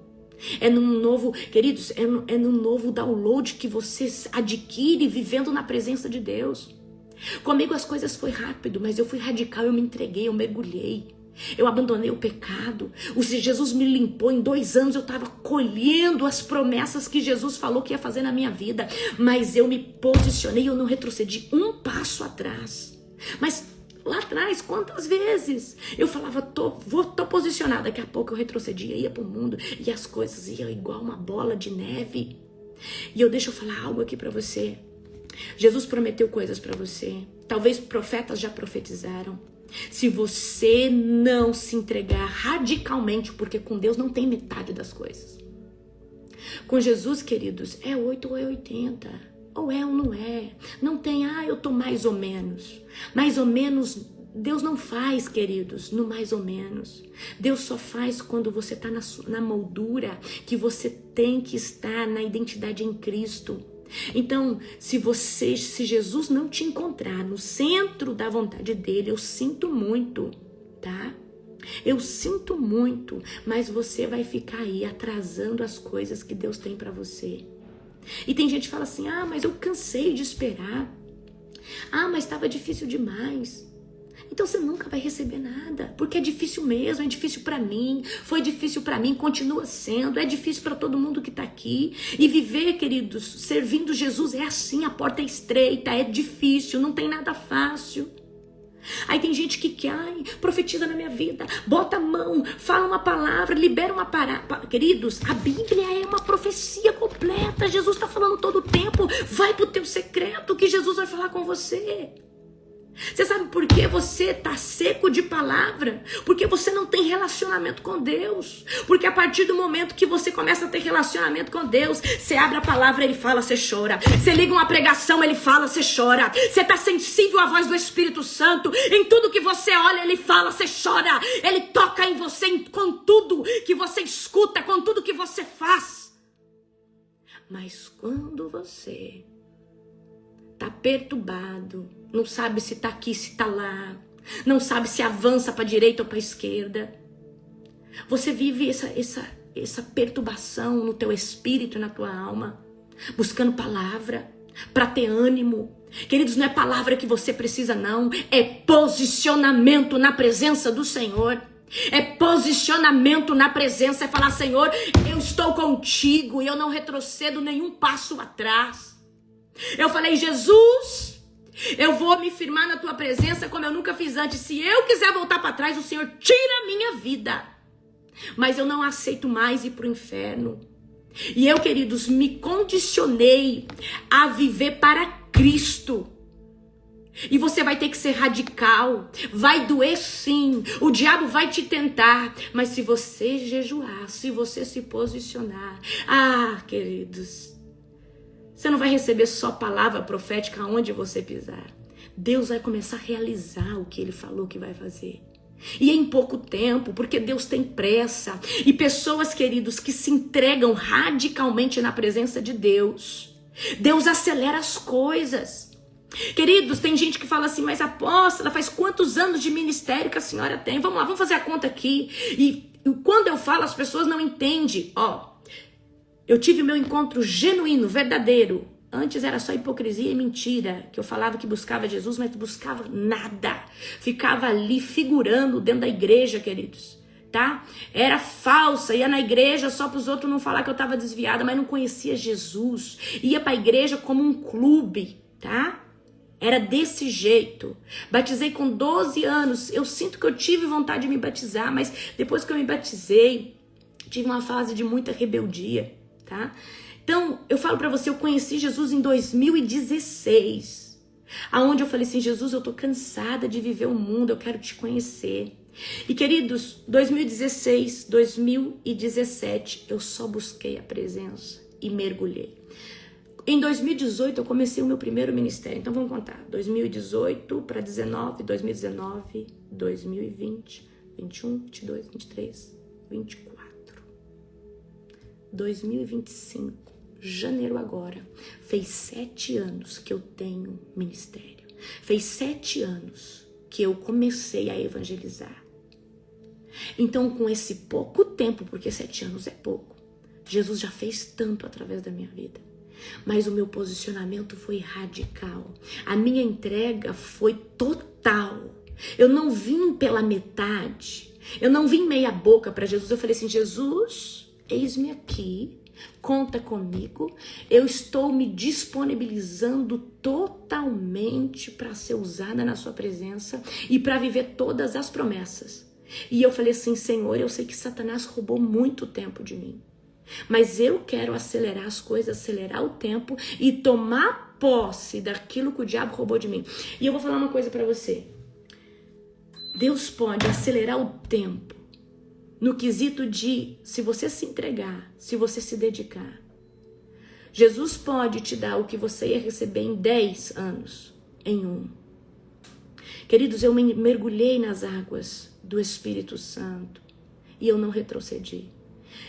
É num novo, queridos, é num novo download que você adquire vivendo na presença de Deus. Comigo as coisas foi rápido, mas eu fui radical, eu me entreguei, eu mergulhei. Eu abandonei o pecado. Jesus me limpou. Em 2 anos eu estava colhendo as promessas que Jesus falou que ia fazer na minha vida. Mas eu me posicionei, eu não retrocedi um passo atrás. Mas lá atrás, quantas vezes eu falava, tô posicionada, daqui a pouco eu retrocedia, ia pro mundo e as coisas iam igual uma bola de neve. E deixa eu falar algo aqui pra você. Jesus prometeu coisas pra você, talvez profetas já profetizaram. Se você não se entregar radicalmente, porque com Deus não tem metade das coisas. Com Jesus, queridos, é 8 ou é 80. Ou é ou não é. Não tem, eu tô mais ou menos. Mais ou menos, Deus não faz, queridos, no mais ou menos. Deus só faz quando você tá na moldura que você tem que estar, na identidade em Cristo. Então, se Jesus não te encontrar no centro da vontade dele, eu sinto muito, tá? Eu sinto muito, mas você vai ficar aí atrasando as coisas que Deus tem pra você. E tem gente que fala assim, mas eu cansei de esperar. Mas estava difícil demais. Então você nunca vai receber nada, porque é difícil mesmo, é difícil para mim, foi difícil para mim, continua sendo, é difícil para todo mundo que tá aqui. E viver, queridos, servindo Jesus é assim, a porta é estreita, é difícil, não tem nada fácil. Aí tem gente que profetiza na minha vida, bota a mão, fala uma palavra, libera uma palavra. Queridos, a Bíblia é uma profecia completa. Jesus está falando todo o tempo. Vai pro teu secreto que Jesus vai falar com você. Você sabe por que você está seco de palavra? Porque você não tem relacionamento com Deus. Porque a partir do momento que você começa a ter relacionamento com Deus, você abre a palavra, Ele fala, você chora. Você liga uma pregação, Ele fala, você chora. Você está sensível à voz do Espírito Santo. Em tudo que você olha, Ele fala, você chora. Ele toca em você com tudo que você escuta, com tudo que você faz. Mas quando você está perturbado, não sabe se está aqui, se está lá, não sabe se avança para a direita ou para a esquerda, você vive essa perturbação no teu espírito e na tua alma, buscando palavra para ter ânimo. Queridos, não é palavra que você precisa não, é posicionamento na presença do Senhor. É posicionamento na presença, é falar, Senhor, eu estou contigo e eu não retrocedo nenhum passo atrás. Eu falei, Jesus, eu vou me firmar na tua presença como eu nunca fiz antes. Se eu quiser voltar para trás, o Senhor tira a minha vida. Mas eu não aceito mais ir para o inferno. E eu, queridos, me condicionei a viver para Cristo. E você vai ter que ser radical. Vai doer sim. O diabo vai te tentar. Mas se você jejuar, se você se posicionar, queridos, você não vai receber só palavra profética onde você pisar. Deus vai começar a realizar o que Ele falou que vai fazer. E em pouco tempo, porque Deus tem pressa. E pessoas, queridos, que se entregam radicalmente na presença de Deus, Deus acelera as coisas. Queridos, tem gente que fala assim, mas apóstola, faz quantos anos de ministério que a senhora tem? Vamos lá, vamos fazer a conta aqui. E quando eu falo, as pessoas não entendem. Eu tive meu encontro genuíno, verdadeiro. Antes era só hipocrisia e mentira, que eu falava que buscava Jesus, mas buscava nada. Ficava ali figurando dentro da igreja, queridos, tá? Era falsa, ia na igreja só para os outros não falar que eu estava desviada, mas não conhecia Jesus. Ia para a igreja como um clube, tá? Era desse jeito. Batizei com 12 anos. Eu sinto que eu tive vontade de me batizar, mas depois que eu me batizei, tive uma fase de muita rebeldia, tá? Então, eu falo pra você, eu conheci Jesus em 2016. Aonde eu falei assim, Jesus, eu tô cansada de viver o mundo, eu quero te conhecer. E queridos, 2016, 2017, eu só busquei a presença e mergulhei. Em 2018, eu comecei o meu primeiro ministério. Então, vamos contar. 2018 para 19, 2019, 2020, 21, 22, 23, 24. 2025, janeiro agora, fez 7 anos que eu tenho ministério. Fez 7 anos que eu comecei a evangelizar. Então, com esse pouco tempo, porque 7 anos é pouco, Jesus já fez tanto através da minha vida. Mas o meu posicionamento foi radical. A minha entrega foi total. Eu não vim pela metade. Eu não vim meia boca para Jesus. Eu falei assim, Jesus, eis-me aqui, conta comigo. Eu estou me disponibilizando totalmente para ser usada na sua presença e para viver todas as promessas. E eu falei assim, Senhor, eu sei que Satanás roubou muito tempo de mim. Mas eu quero acelerar as coisas, acelerar o tempo e tomar posse daquilo que o diabo roubou de mim. E eu vou falar uma coisa para você. Deus pode acelerar o tempo no quesito de, se você se entregar, se você se dedicar. Jesus pode te dar o que você ia receber em 10 anos, em 1. Queridos, eu mergulhei nas águas do Espírito Santo e eu não retrocedi.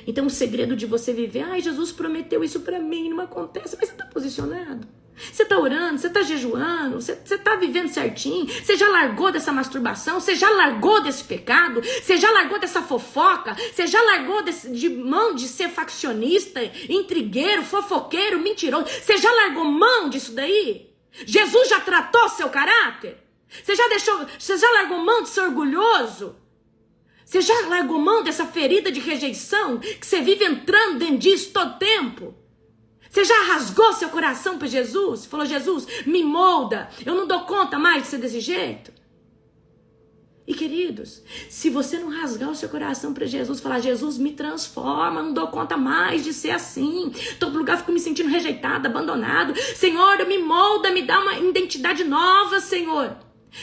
Então o segredo de você viver, Jesus prometeu isso pra mim, não acontece, mas você tá posicionado? Você tá orando, você tá jejuando, você tá vivendo certinho, você já largou dessa masturbação, você já largou desse pecado, você já largou dessa fofoca, você já largou de mão de ser faccionista, intrigueiro, fofoqueiro, mentiroso, você já largou mão disso daí? Jesus já tratou seu caráter? Você já largou mão de ser orgulhoso? Você já largou mão dessa ferida de rejeição que você vive entrando dentro disso todo tempo? Você já rasgou seu coração para Jesus? Falou, Jesus, me molda. Eu não dou conta mais de ser desse jeito. E queridos, se você não rasgar o seu coração para Jesus, falar, Jesus, me transforma, não dou conta mais de ser assim. Todo lugar fico me sentindo rejeitado, abandonado. Senhor, me molda, me dá uma identidade nova, Senhor.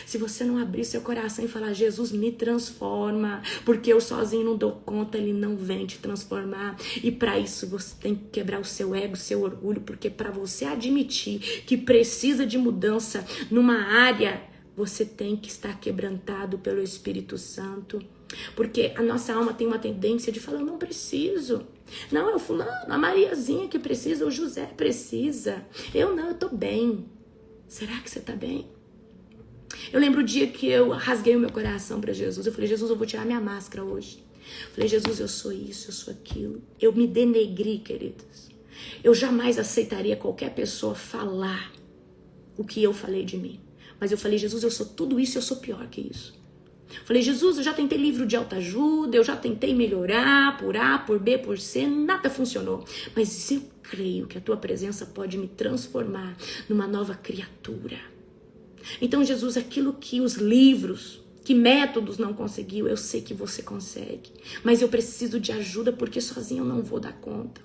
Se você não abrir seu coração e falar, Jesus, me transforma, porque eu sozinho não dou conta, Ele não vem te transformar. E para isso você tem que quebrar o seu ego, o seu orgulho, porque para você admitir que precisa de mudança numa área, você tem que estar quebrantado pelo Espírito Santo. Porque a nossa alma tem uma tendência de falar, eu não preciso. Não, é o fulano, a Mariazinha que precisa, o José precisa. Eu não, eu tô bem. Será que você tá bem? Eu lembro o dia que eu rasguei o meu coração para Jesus. Eu falei, Jesus, eu vou tirar minha máscara hoje. Eu falei, Jesus, eu sou isso, eu sou aquilo. Eu me denegri, queridos. Eu jamais aceitaria qualquer pessoa falar o que eu falei de mim. Mas eu falei, Jesus, eu sou tudo isso, eu sou pior que isso. Eu falei, Jesus, eu já tentei livro de autoajuda, eu já tentei melhorar por A, por B, por C, nada funcionou. Mas eu creio que a tua presença pode me transformar numa nova criatura. Então, Jesus, aquilo que os livros, que métodos não conseguiu, eu sei que você consegue. Mas eu preciso de ajuda porque sozinho eu não vou dar conta.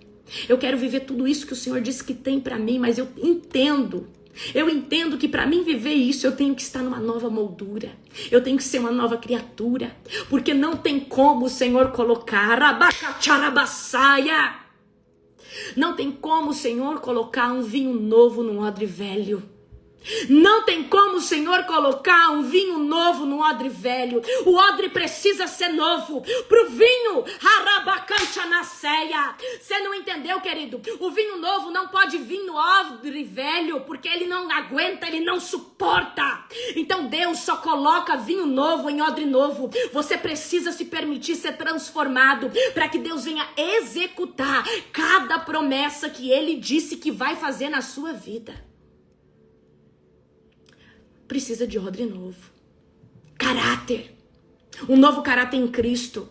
Eu quero viver tudo isso que o Senhor disse que tem para mim, mas eu entendo que para mim viver isso eu tenho que estar numa nova moldura. Eu tenho que ser uma nova criatura. Porque não tem como o Senhor colocar abacacharabassaia. Não tem como o Senhor colocar um vinho novo num odre velho. Não tem como o Senhor colocar um vinho novo num odre velho. O odre precisa ser novo. Pro vinho, harabacanchanaceia. Você não entendeu, querido? O vinho novo não pode vir no odre velho, porque ele não aguenta, ele não suporta. Então Deus só coloca vinho novo em odre novo. Você precisa se permitir ser transformado, para que Deus venha executar cada promessa que Ele disse que vai fazer na sua vida. Precisa de odre novo. Caráter. Um novo caráter em Cristo.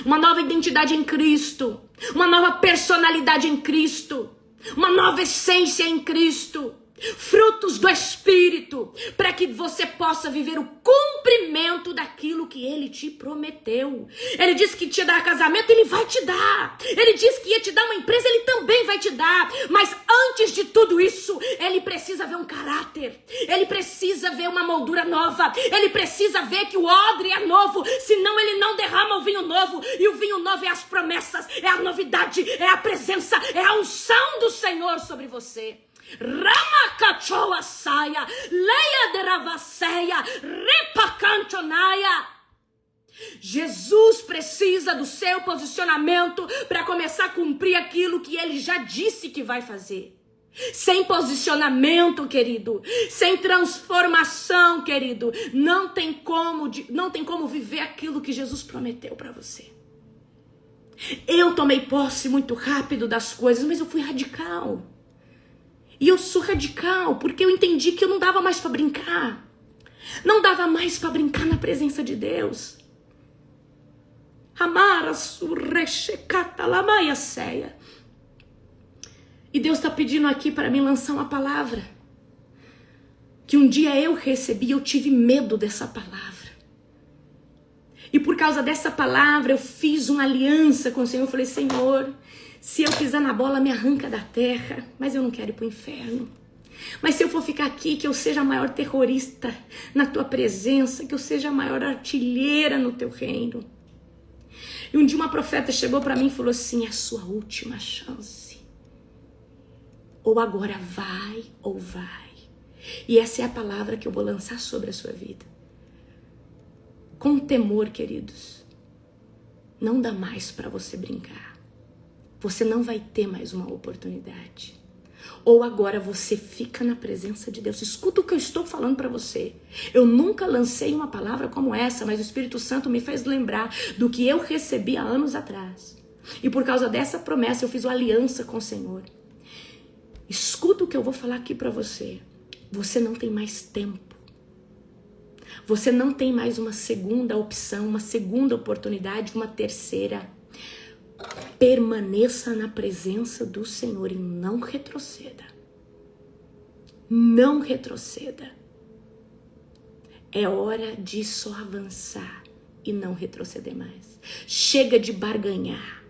Uma nova identidade em Cristo. Uma nova personalidade em Cristo. Uma nova essência em Cristo. Frutos do Espírito. Para que você possa viver o cumprimento daquilo que Ele te prometeu. Ele disse que te dar casamento, Ele vai te dar. Ele disse que ia te dar uma empresa, Ele também vai te dar. Mas antes de tudo isso, Ele precisa ver um caráter. Ele precisa ver uma moldura nova. Ele precisa ver que o odre é novo. Senão Ele não derrama o vinho novo. E o vinho novo é as promessas, é a novidade, é a presença, é a unção do Senhor sobre você. Ramakachoa saia, leia deravaceia, repacantonaia. Jesus precisa do seu posicionamento para começar a cumprir aquilo que Ele já disse que vai fazer. Sem posicionamento, querido, sem transformação, querido, não tem como viver aquilo que Jesus prometeu para você. Eu tomei posse muito rápido das coisas, mas eu fui radical. E eu sou radical porque eu entendi que eu não dava mais para brincar. Não dava mais para brincar na presença de Deus. E Deus está pedindo aqui para mim lançar uma palavra. Que um dia eu recebi, eu tive medo dessa palavra. E por causa dessa palavra eu fiz uma aliança com o Senhor. Eu falei, Senhor, se eu pisar na bola, me arranca da terra. Mas eu não quero ir para o inferno. Mas se eu for ficar aqui, que eu seja a maior terrorista na tua presença. Que eu seja a maior artilheira no teu reino. E um dia uma profeta chegou para mim e falou assim, é a sua última chance. Ou agora vai, ou vai. E essa é a palavra que eu vou lançar sobre a sua vida. Com temor, queridos. Não dá mais para você brincar. Você não vai ter mais uma oportunidade. Ou agora você fica na presença de Deus. Escuta o que eu estou falando para você. Eu nunca lancei uma palavra como essa, mas o Espírito Santo me fez lembrar do que eu recebi há anos atrás. E por causa dessa promessa eu fiz uma aliança com o Senhor. Escuta o que eu vou falar aqui para você. Você não tem mais tempo. Você não tem mais uma segunda opção, uma segunda oportunidade, uma terceira. Permaneça na presença do Senhor e não retroceda. Não retroceda. É hora de só avançar e não retroceder mais. Chega de barganhar.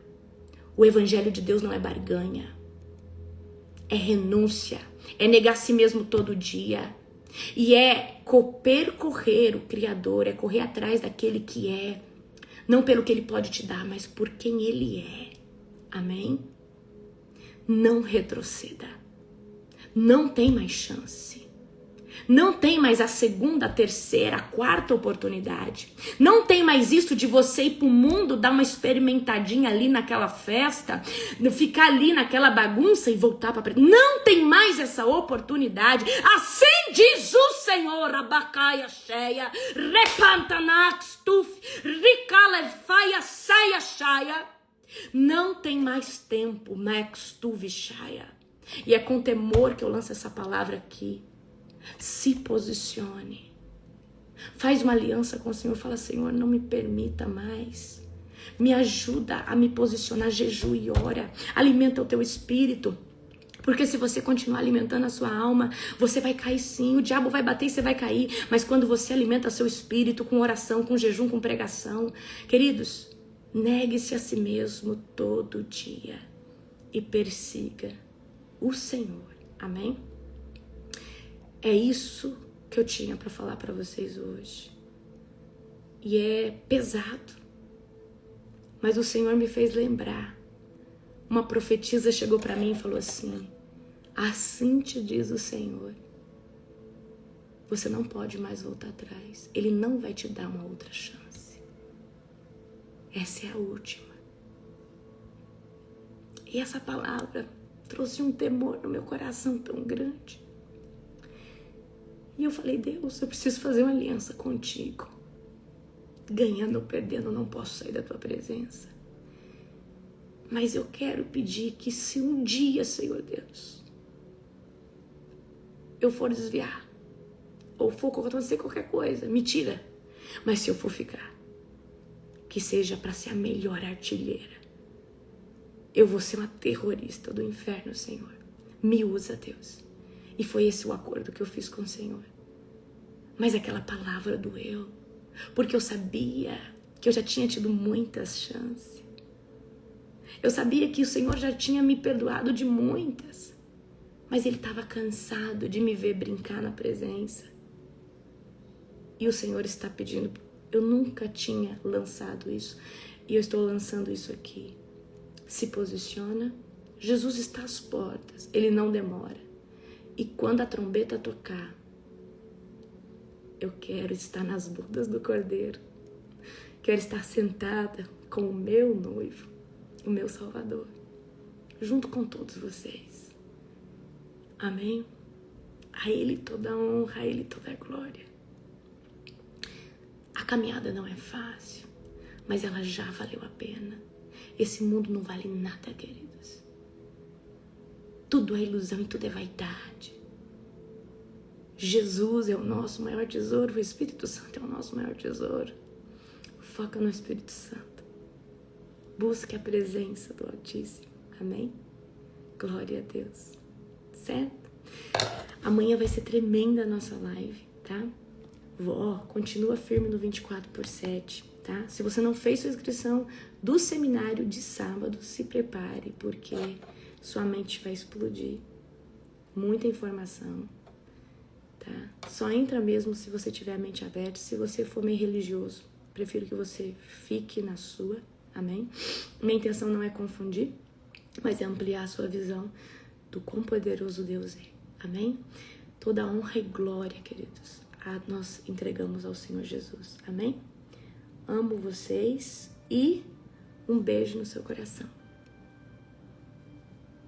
O evangelho de Deus não é barganha. É renúncia. É negar a si mesmo todo dia. E é percorrer o Criador, é correr atrás daquele que é. Não pelo que ele pode te dar, mas por quem ele é. Amém? Não retroceda. Não tem mais chance. Não tem mais a segunda, a terceira, a quarta oportunidade. Não tem mais isso de você ir pro mundo, dar uma experimentadinha ali naquela festa, ficar ali naquela bagunça e voltar para presença. Não tem mais essa oportunidade. Assim diz o Senhor, abacaia cheia, repantanax tuf, ricalefaia saia chaia. Não tem mais tempo, max tuvichaya. E é com temor que eu lanço essa palavra aqui. Se posicione. Faz uma aliança com o Senhor. Fala, Senhor, não me permita mais. Me ajuda a me posicionar, jejum e ora. Alimenta o teu espírito. Porque se você continuar alimentando a sua alma, você vai cair sim. O diabo vai bater e você vai cair. Mas quando você alimenta seu espírito com oração, com jejum, com pregação, queridos, negue-se a si mesmo todo dia e persiga o Senhor. Amém? É isso que eu tinha para falar para vocês hoje. E é pesado. Mas o Senhor me fez lembrar. Uma profetisa chegou para mim e falou assim: assim te diz o Senhor. Você não pode mais voltar atrás. Ele não vai te dar uma outra chance. Essa é a última. E essa palavra trouxe um temor no meu coração tão grande. E eu falei, Deus, eu preciso fazer uma aliança contigo. Ganhando ou perdendo, eu não posso sair da tua presença. Mas eu quero pedir que se um dia, Senhor Deus, eu for desviar, ou for acontecer qualquer coisa, me tira. Mas se eu for ficar, que seja para ser a melhor artilheira. Eu vou ser uma terrorista do inferno, Senhor. Me usa, Deus. E foi esse o acordo que eu fiz com o Senhor. Mas aquela palavra doeu. Porque eu sabia que eu já tinha tido muitas chances. Eu sabia que o Senhor já tinha me perdoado de muitas. Mas Ele estava cansado de me ver brincar na presença. E o Senhor está pedindo. Eu nunca tinha lançado isso. E eu estou lançando isso aqui. Se posiciona. Jesus está às portas. Ele não demora. E quando a trombeta tocar, eu quero estar nas bodas do Cordeiro. Quero estar sentada com o meu noivo, o meu Salvador, junto com todos vocês. Amém? A Ele toda a honra, a Ele toda a glória. A caminhada não é fácil, mas ela já valeu a pena. Esse mundo não vale nada, queridos. Tudo é ilusão e tudo é vaidade. Jesus é o nosso maior tesouro, o Espírito Santo é o nosso maior tesouro. Foca no Espírito Santo. Busque a presença do Altíssimo. Amém? Glória a Deus. Certo? Amanhã vai ser tremenda a nossa live, tá? Continua firme no 24/7, tá? Se você não fez sua inscrição do seminário de sábado, se prepare, porque sua mente vai explodir. Muita informação, tá? Só entra mesmo se você tiver a mente aberta. Se você for meio religioso, prefiro que você fique na sua, amém? Minha intenção não é confundir, mas é ampliar a sua visão do quão poderoso Deus é, amém? Toda honra e glória, queridos, nós entregamos ao Senhor Jesus, amém? Amo vocês e um beijo no seu coração.